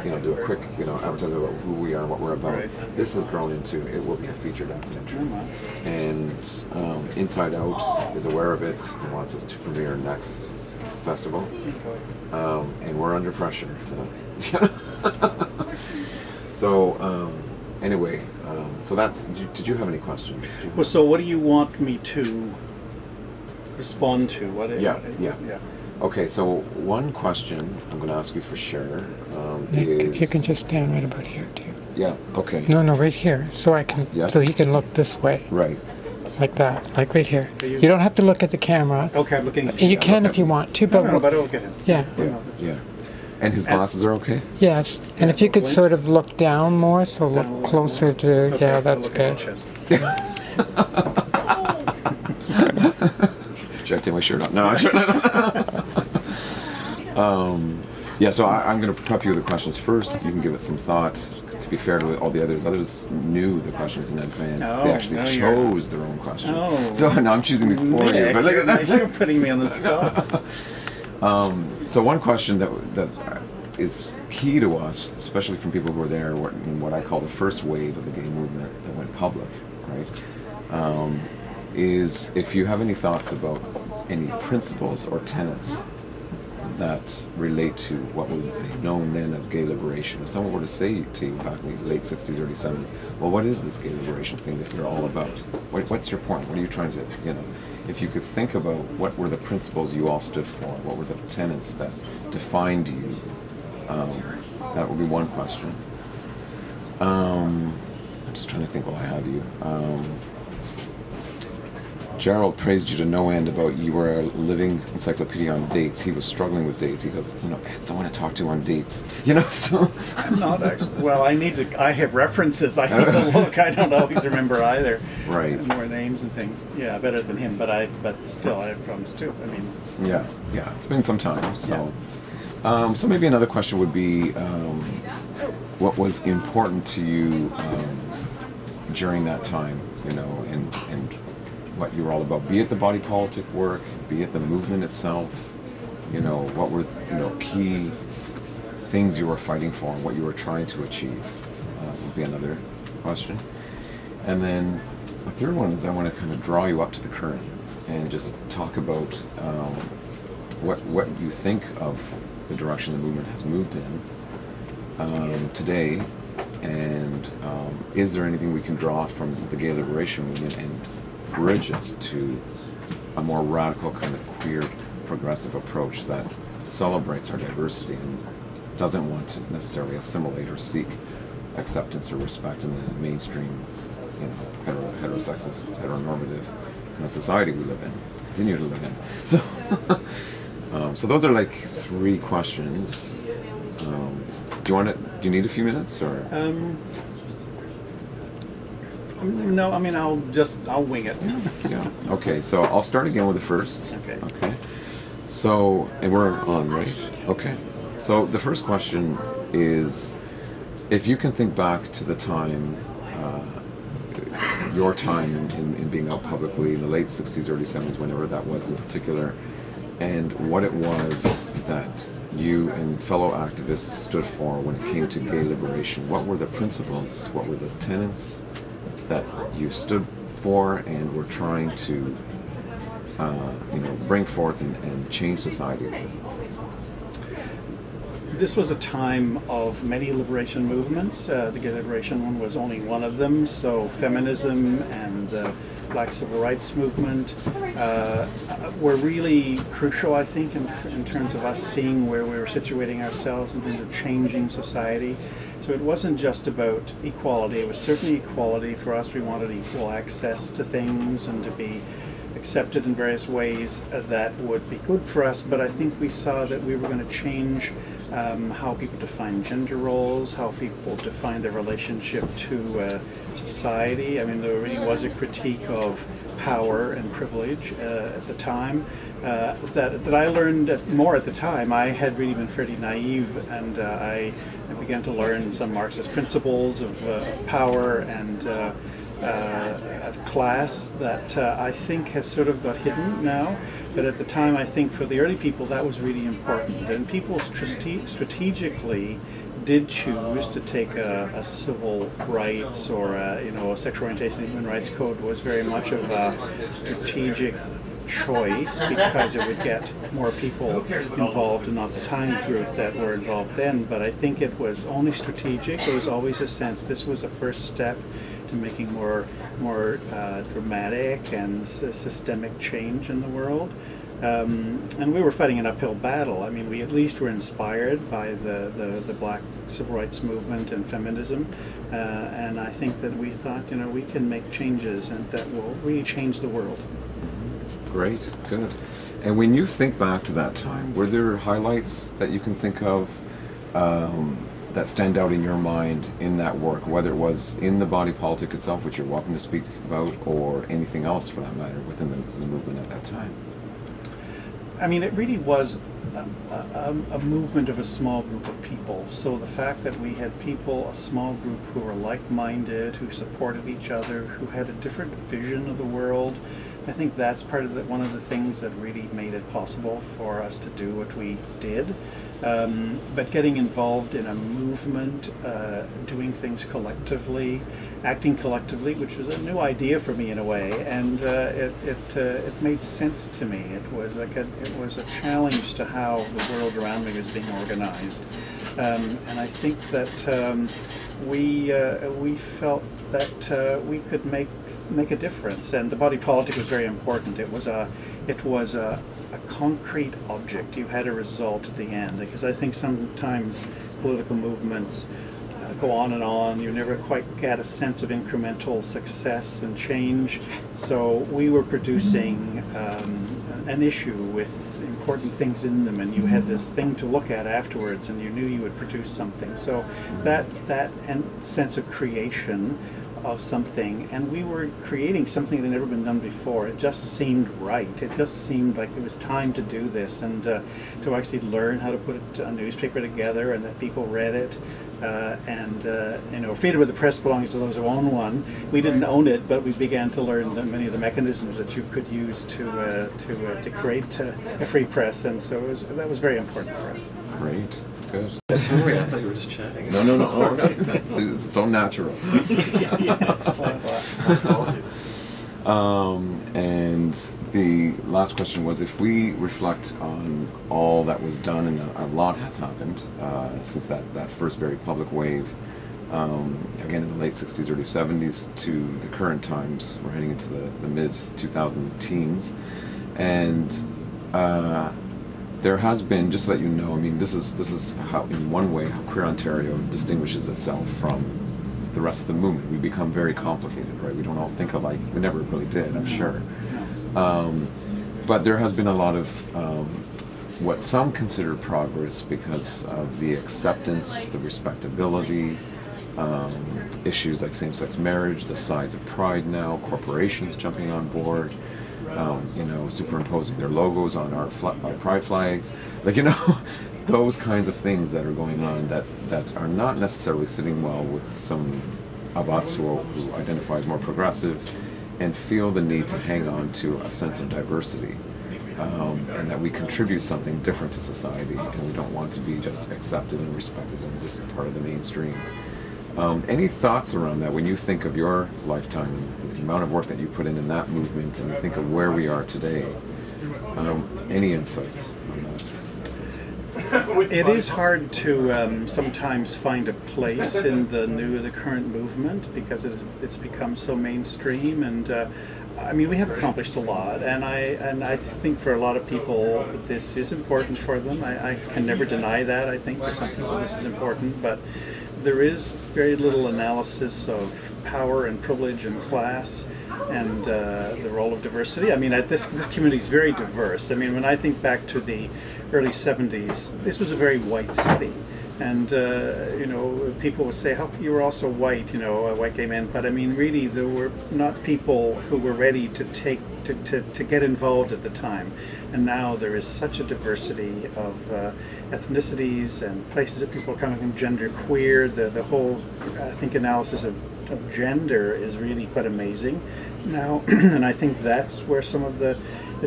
do a quick, advertisement about who we are and what we're about. Right. This has grown into, it will be a featured documentary. And Inside Out is aware of it and wants us to premiere next festival. And we're under pressure to. So, anyway, so that's, did you have any questions? Well, so what do you want me to respond to? Yeah. Okay, so one question I'm going to ask you for sure Nick, is... if you can just stand right about here too. Yeah, okay. No, right here, so I can, Yes. so he can look this way, Right. like that, like right here. You don't have to look at the camera. Okay, I'm looking. You can if you want to, but But I'll look at him. yeah, Yeah. And his glasses are okay? yes. And if you could sort of look down more, so look closer to, Okay, yeah, I'll that's look at good. the chest. Should I take my shirt off? No, I'm sure. Yeah, so I'm going to prep you with the questions first. You can give it some thought. To be fair to all the others knew the questions in advance. Oh, they actually no, chose their own questions. Oh. So now I'm choosing it for you. But You're putting me on the spot. So one question that is key to us, especially from people who were there in what I call the first wave of the gay movement that went public, right, is if you have any thoughts about any principles or tenets that relate to what was known then as gay liberation. If someone were to say to you back in the late 60s, early 70s, well, what is this gay liberation thing that you're all about? What's your point? What are you trying to, if you could think about what were the principles you all stood for, what were the tenets that defined you, that would be one question. I'm just trying to think while I have you. Gerald praised you to no end about you were a living encyclopedia on dates. He was struggling with dates. He goes, it's someone to talk to on dates. So. I'm not actually. Well, I have references. I think the look. I don't always remember either. Right. More names and things. Yeah, better than him. But still, I have problems too. I mean. Yeah. It's been some time. So. Yeah. So maybe another question would be, what was important to you during that time? And what you were all about, be it the body politic work, be it the movement itself, what were, key things you were fighting for and what you were trying to achieve, would be another question. And then a third one is I want to kind of draw you up to the current and just talk about what you think of the direction the movement has moved in today, and is there anything we can draw from the gay liberation movement and bridge it to a more radical kind of queer progressive approach that celebrates our diversity and doesn't want to necessarily assimilate or seek acceptance or respect in the mainstream, heterosexist, heteronormative kind of society we live in, continue to live in. So, so those are like three questions. Do you need a few minutes or? No, I mean I'll wing it. Yeah. Okay. So I'll start again with the first. Okay. So, and we're on, right? Okay. So the first question is, if you can think back to the time, your time in being out publicly in the late 60s, early 70s, whenever that was in particular, and what it was that you and fellow activists stood for when it came to gay liberation. What were the principles? What were the tenets that you stood for and were trying to bring forth and change society with? This was a time of many liberation movements. The gay liberation one was only one of them. So feminism and the Black Civil Rights Movement were really crucial, I think, in terms of us seeing where we were situating ourselves in terms of changing society. So it wasn't just about equality. It was certainly equality. For us, we wanted equal access to things and to be accepted in various ways that would be good for us. But I think we saw that we were going to change how people define gender roles, how people define their relationship to society. I mean, there really was a critique of power and privilege at the time that I learned more at the time. I had really been fairly naive, and I began to learn some Marxist principles of power and of class that I think has sort of got hidden now. But at the time, I think for the early people, that was really important. And people strategically did choose to take a civil rights or a sexual orientation and human rights code was very much of a strategic choice because it would get more people involved and not the time group that were involved then. But I think it was only strategic. There was always a sense this was a first step to making more dramatic and systemic change in the world. And we were fighting an uphill battle. I mean, we at least were inspired by the Black civil rights movement and feminism, and I think that we thought, we can make changes and that will really change the world. Great, good. And when you think back to that time, were there highlights that you can think of that stand out in your mind in that work, whether it was in the body politic itself, which you're welcome to speak about, or anything else for that matter within the movement at that time? I mean, it really was a movement of a small group of people. So the fact that we had people, a small group who were like-minded, who supported each other, who had a different vision of the world, I think that's one of the things that really made it possible for us to do what we did. But getting involved in a movement, doing things collectively, acting collectively, which was a new idea for me in a way, and it made sense to me. It was a challenge to how the world around me was being organized, and I think that we felt that we could make a difference, and the body politic was very important. It was a concrete object. You had a result at the end, because I think sometimes political movements go on and on. You never quite get a sense of incremental success and change. So we were producing an issue with important things in them, and you had this thing to look at afterwards, and you knew you would produce something. So that sense of creation of something, and we were creating something that had never been done before. It just seemed right. It just seemed like it was time to do this, and to actually learn how to put a newspaper together and that people read it. Freedom of the press belongs to those who own one. We didn't own it, but we began to learn many of the mechanisms that you could use to create a free press, and so that was very important for us. Great, good. Sorry, I thought you were just chatting. No. It's so natural. And the last question was, if we reflect on all that was done, and a lot has happened since that first very public wave, again in the late 60s, early 70s to the current times, we're heading into the mid-2000 teens, and there has been, just so that you know, I mean, this is how, in one way, how Queer Ontario distinguishes itself from the rest of the movement. We become very complicated, right? We don't all think alike. We never really did, I'm sure. But there has been a lot of what some consider progress because of the acceptance, the respectability, issues like same-sex marriage, the size of Pride now, corporations jumping on board, superimposing their logos on our Pride flags, those kinds of things that are going on that are not necessarily sitting well with some of us who identify as more progressive and feel the need to hang on to a sense of diversity, and that we contribute something different to society, and we don't want to be just accepted and respected and just part of the mainstream. Any thoughts around that when you think of your lifetime and the amount of work that you put in that movement, and you think of where we are today? Any insights on that? It is hard to sometimes find a place in the current movement because it's become so mainstream, and we have accomplished a lot, and I think for a lot of people this is important for them. I can never deny that. I think for some people this is important, but there is very little analysis of power and privilege and class and the role of diversity. This community is very diverse. When I think back to the early 70s, this was a very white city. And, people would say, you were also white, white gay men. But really, there were not people who were ready to get involved at the time. And now there is such a diversity of ethnicities and places that people are coming from, gender queer, the whole, I think, analysis of of gender is really quite amazing now, and I think that's where some of the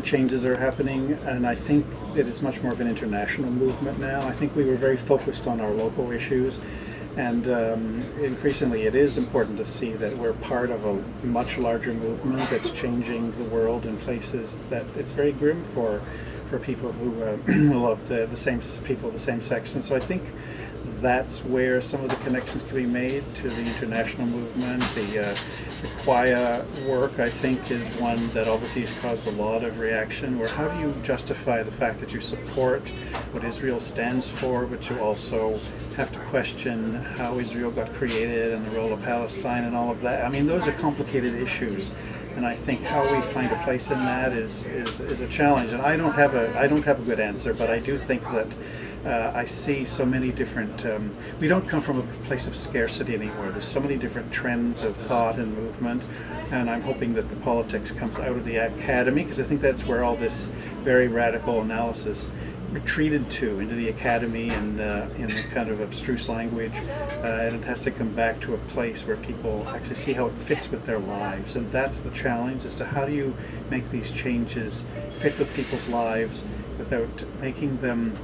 changes are happening, and I think that it's much more of an international movement now. I think we were very focused on our local issues, and increasingly it is important to see that we're part of a much larger movement that's changing the world in places that it's very grim for people who love the same people, the same sex. And so I think that's where some of the connections can be made to the international movement. The Quaya work, I think, is one that obviously has caused a lot of reaction, where how do you justify the fact that you support what Israel stands for, but you also have to question how Israel got created and the role of Palestine and all of that. I mean, those are complicated issues, and I think how we find a place in that is a challenge. And I don't have a good answer, but I do think that I see so many different, we don't come from a place of scarcity anymore. There's so many different trends of thought and movement, and I'm hoping that the politics comes out of the academy, because I think that's where all this very radical analysis retreated to, into the academy and in the kind of abstruse language, and it has to come back to a place where people actually see how it fits with their lives. And that's the challenge, as to how do you make these changes fit with people's lives without making them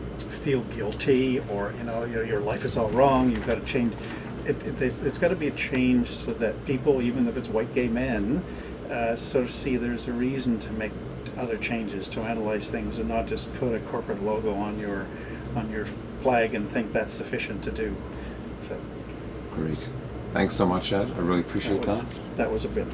feel guilty, or your life is all wrong, you've got to change. It's got to be a change so that people, even if it's white gay men, sort of see there's a reason to make other changes, to analyze things, and not just put a corporate logo on your flag and think that's sufficient to do. So, Great. Thanks so much, Ed. I really appreciate that. That was a bit.